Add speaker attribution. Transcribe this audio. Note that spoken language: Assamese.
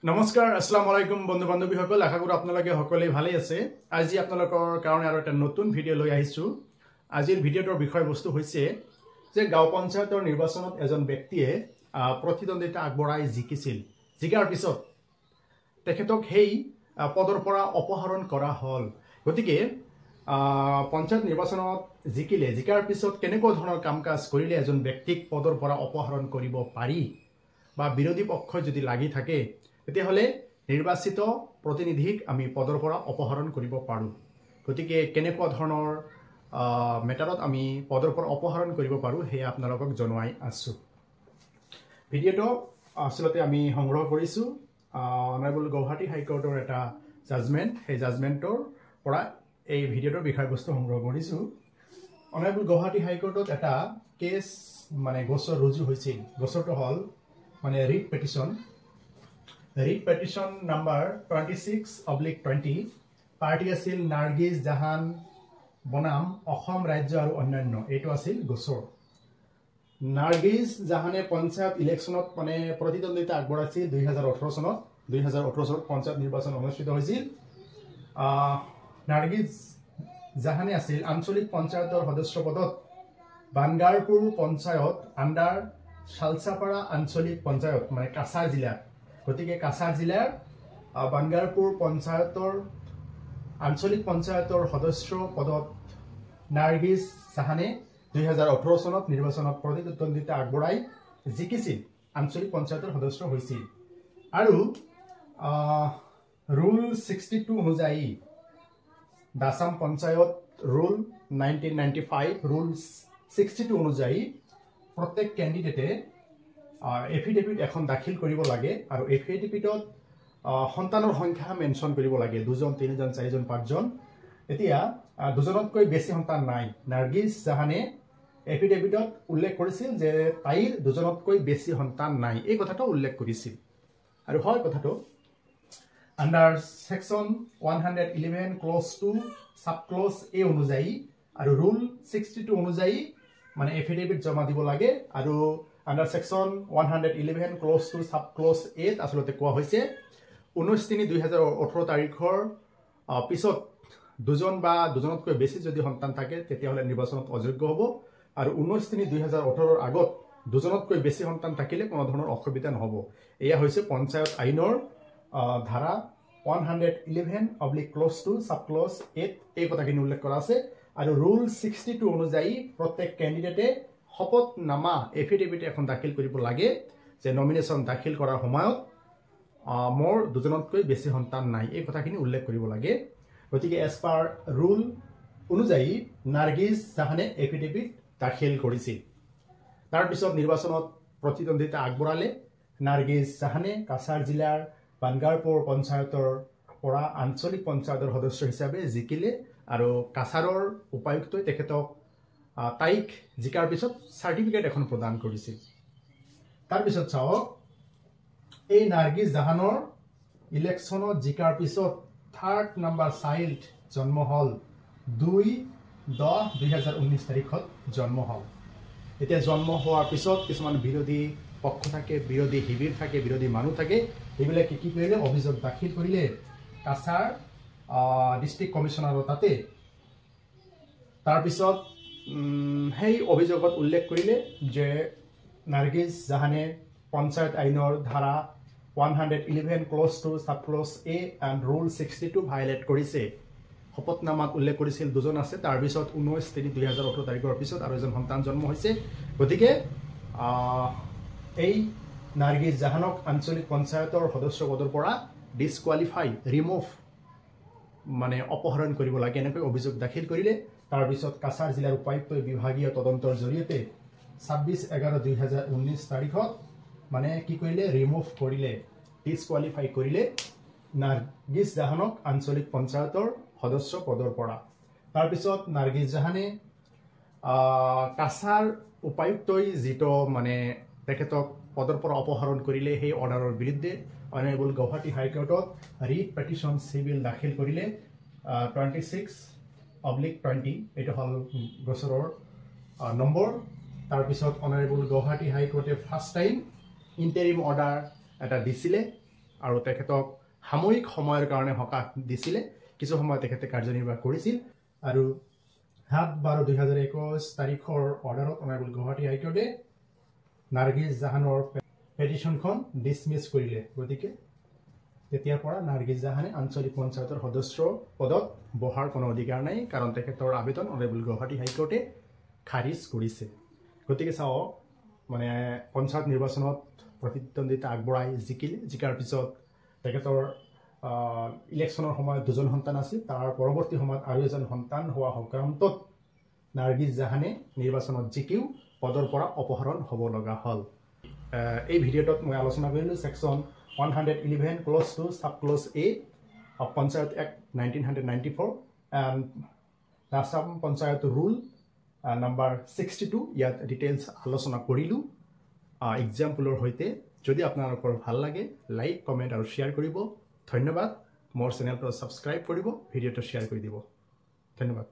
Speaker 1: নমস্কাৰ আসসালামু আলাইকুম বন্ধু বান্ধৱীসকল আশা কৰো আপোনালোকে সকলোৱে ভালে আছে আজি আপোনালোকৰ কাৰণে আৰু এটা নতুন ভিডিঅ' লৈ আহিছো আজিৰ ভিডিঅ'টোৰ বিষয়বস্তু হৈছে যে গাঁও পঞ্চায়তৰ নিৰ্বাচনত এজন ব্যক্তিয়ে প্ৰতিদ্বন্দ্বিতা আগবঢ়াই জিকিছিল জিকাৰ পিছত তেখেতক হেই পদৰ পৰা অপহৰণ কৰা হল গতিকে পঞ্চায়ত নিৰ্বাচনত জিকাৰ পিছত কেনেকুৱা ধৰণৰ কামকাজ কৰিলে এজন ব্যক্তিক পদৰ পৰা অপহৰণ কৰিব পাৰি বা বিৰোধী পক্ষ যদি লাগি থাকে তেতিয়াহলে নিৰ্বাচিত প্ৰতিনিধিক আমি পদৰ পৰা অপহৰণ কৰিব পাৰো গতিকে কেনেকুৱা ধৰণৰ মেটাৰত আমি পদৰ পৰা অপহৰণ কৰিব পাৰো হে আপোনালোকক জনাই আছো ভিডিঅটো আসলতে আমি সংগ্ৰহ কৰিছো অনাৰেবল গুৱাহাটী হাইকোৰ্টৰ এটা জাজমেন্ট হে জাজমেন্টৰ পৰা এই ভিডিঅটোৰ বিষয়বস্তু সংগ্ৰহ কৰিছো অনাৰেবল গুৱাহাটী হাইকোৰ্টত এটা কেছ মানে গোচৰ ৰুজু হৈছিল গোচৰটো হল মানে ৰিট petition number 26/20 পাৰ্টি আছিল নাৰ্গিছ জাহান বনাম অসম ৰাজ্য আৰু অন্যান্য এটো আছিল গোচৰ নাৰ্গিছ জাহানে পঞ্চায়ত ইলেকশনত মানে প্ৰতিদ্বন্দ্বিতা আগবঢ়াইছিল 2018 চনত পঞ্চায়ত নিৰ্বাচন অনুষ্ঠিত হৈছিল নাৰ্গিছ জাহানে আছিল আঞ্চলিক পঞ্চায়তৰ সদস্য পদত বানগাৰপুৰ পঞ্চায়ত আন্ডাৰ শালচাপাৰা আঞ্চলিক পঞ্চায়ত মানে কাছাৰ জিলা গতিকে কাছাৰ জিলাৰ বানগাৰপুৰ পঞ্চায়তৰ আঞ্চলিক পঞ্চায়তৰ সদস্য পদত নাৰ্গিছ জাহানে 2018 চনত নিৰ্বাচনত প্ৰতিদ্বন্দ্বিতা আগবঢ়াই জিকিছিল আঞ্চলিক পঞ্চায়তৰ সদস্য হৈছিল আৰু ৰুল 62 অনুযায়ী দাসাম পঞ্চায়ত ৰুল 1995 ৰুল 62 অনুযায়ী প্ৰত্যেক ক্যান্ডিডেটে এফিডেভিট এখন দাখিল কৰিব লাগে আৰু এফিডেভিটত সন্তানৰ সংখ্যা মেনশন কৰিব লাগে 2 জন 3 জন 4 জন 5 জন এতিয়া দুজনতকৈ বেছি সন্তান নাই নাৰ্গিছ জাহানে এফিডেভিটত উল্লেখ কৰিছিল যে তাইৰ দুজনতকৈ বেছি সন্তান নাই এই কথাটো উল্লেখ কৰিছিল আৰু হয় কথাটো under section 111 clause 2 sub clause A অনুযায়ী আৰু ৰুল 62 অনুযায়ী মানে এফিডেভিট জমা দিব লাগে আৰু under section 111 clause 2 sub clause 8 আসলতে কোৱা হৈছে 19/3/2018 তাৰিখৰ পিছত দুজন বা দুজনতকৈ বেছি যদি সন্তান থাকে তেতিয়াহলে নিৰ্বাচনত অযোগ্য হ'ব আৰু 19/3/2018 ৰ আগত দুজনতকৈ বেছি সন্তান থাকিলে কোনো ধৰণৰ অসুবিধা নহব এয়া হৈছে পঞ্চায়ত আইনৰ ধাৰা 111 ক্লজ 2 সাব ক্লজ 8 এই কথাখিনি উল্লেখ কৰা আছে আৰু ৰুল 62 অনুযায়ী প্ৰত্যেক ক্যান্ডিডেটে শপতনামা এফিডেভিট এখন দাখিল কৰিব লাগে যে নমিনেশন দাখিল কৰাৰ সময়ত মোৰ দুজনতকৈ বেছি সন্তান নাই এই কথাখিনি উল্লেখ কৰিব লাগে গতিকে এজ পাৰ ৰুল অনুযায়ী নাৰ্গিছ জাহানে এফিডেভিট দাখিল কৰিছিল তাৰ পিছত নিৰ্বাচনত প্ৰতিদ্বন্দ্বিতা আগবঢ়ালে নাৰ্গিছ জাহানে কাছাৰ জিলাৰ বানগাৰপুৰ পঞ্চায়তৰ পৰা আঞ্চলিক পঞ্চায়তৰ সদস্য হিচাপে জিকিলে আৰু কাছাৰৰ উপায়ুক্তই তেখেতক তাইক জিকাৰ পিছত সাৰ্টিফিকেট এখন প্ৰদান কৰিছিল তাৰ পিছত চাওক এই নাৰ্গিছ জাহানৰ ইলেকশনত জিকাৰ পিছত থাৰ্ড নাম্বাৰ চাইল্ড জন্ম হল 2/10/2019 তাৰিখত জন্ম হল এতিয়া জন্ম হোৱাৰ পিছত কিছুমান বিৰোধী পক্ষ থাকে বিৰোধী শিবিৰ থাকে বিৰোধী মানুহ থাকে এইবিলাকে কি কৰিলে অভিযোগ দাখিল কৰিলে কাছাৰ ডিস্ট্ৰিক্ট কমিশনাৰৰ তাতে তাৰ পিছত হেই অভিযোগত উল্লেখ কৰিলে যে নাৰ্গিছ জাহানে পঞ্চায়ত আইনৰ ধাৰা 111 clause 2 sub clause A and rule 62 violate কৰিছে শপতনামাত উল্লেখ কৰিছিল দুজন আছে তাৰ পিছত 19/3/2018 তাৰিখৰ পিছত আৰু এজন সন্তান জন্ম হৈছে গতিকে এই নাৰ্গিছ জাহানক আঞ্চলিক পঞ্চায়তৰ সদস্য পদৰ পৰা ডিসকোৱালিফাই ৰিমুভ মানে অপহৰণ কৰিব লাগে এনেকৈ অভিযোগ দাখিল কৰিলে তাৰ পিছত কাছাৰ জিলাৰ উপায়ুক্ত বিভাগীয় তদন্তৰ জৰিয়তে 26/11/2019 তাৰিখত মানে কি কৰিলে ৰিমুভ কৰিলে ডিসকোৱালিফাই কৰিলে নাৰ্গিছ জাহানক আঞ্চলিক পঞ্চায়তৰ সদস্য পদৰ পৰা তাৰ পিছত নাৰ্গিছ জাহানে কাছাৰ উপায়ুক্তই যেটো মানে তেখেতক পদৰ পৰা অপহৰণ কৰিলে সেই অৰ্ডাৰৰ বিৰুদ্ধে অনাৰেবল গুৱাহাটী হাইকোৰ্টত ৰিট পেটিশন সিভিল দাখিল কৰিলে 26/20 এটো হল গোচৰৰ নম্বৰ তাৰ পিছত অনাৰেবল গুৱাহাটী হাইকোৰ্টে ফাৰ্স্ট টাইম ইন্টাৰিম অৰ্ডাৰ এটা দিছিলে আৰু তেখেতক সাময়িক সময়ৰ কাৰণে সকাহ দিছিলে কিছু সময় তেখেতে কাৰ্যনিৰ্বাহ কৰিছিল আৰু 7/12/2021 তাৰিখৰ অৰ্ডাৰত অনাৰেবল গুৱাহাটী হাইকোৰ্টে নাৰ্গিছ জাহানৰ পেটিশ্যনখন ডিছমিছ কৰিলে গতিকে তেতিয়াৰ পৰা নাৰ্গিছ জাহানে আঞ্চলিক পঞ্চায়তৰ সদস্য পদত বহাৰ কোনো অধিকাৰ নাই কাৰণ তেখেতৰ আবেদন অনাৰেবল গুৱাহাটী হাইকোৰ্টে খাৰিজ কৰিছে গতিকে চাওক মানে পঞ্চায়ত নিৰ্বাচনত প্ৰতিদ্বন্দ্বিতা আগবঢ়াই জিকাৰ পিছত তেখেতৰ ইলেকশ্যনৰ সময়ত দুজন সন্তান আছিল তাৰ পৰৱৰ্তী সময়ত আৰু এজন সন্তান হোৱা সংক্ৰান্তত নাৰ্গিছ জাহানে নিৰ্বাচনত জিকিও পদৰ পৰা অপহৰণ হ'ব লগা হ'ল এই ভিডিঅ'টোত মই আলোচনা কৰিলোঁ section 111 clause 2 sub clause A of Panchayat Act 1994 and Assam Panchayat Rule number 62 ইয়াত ডিটেইলছ আলোচনা কৰিলোঁ এক্সাম্পলৰ সৈতে যদি আপোনালোকৰ ভাল লাগে লাইক কমেণ্ট আৰু শ্বেয়াৰ কৰিব ধন্যবাদ মোৰ চেনেলটো ছাবস্ক্ৰাইব কৰিব ভিডিঅ'টো শ্বেয়াৰ কৰি দিব ধন্যবাদ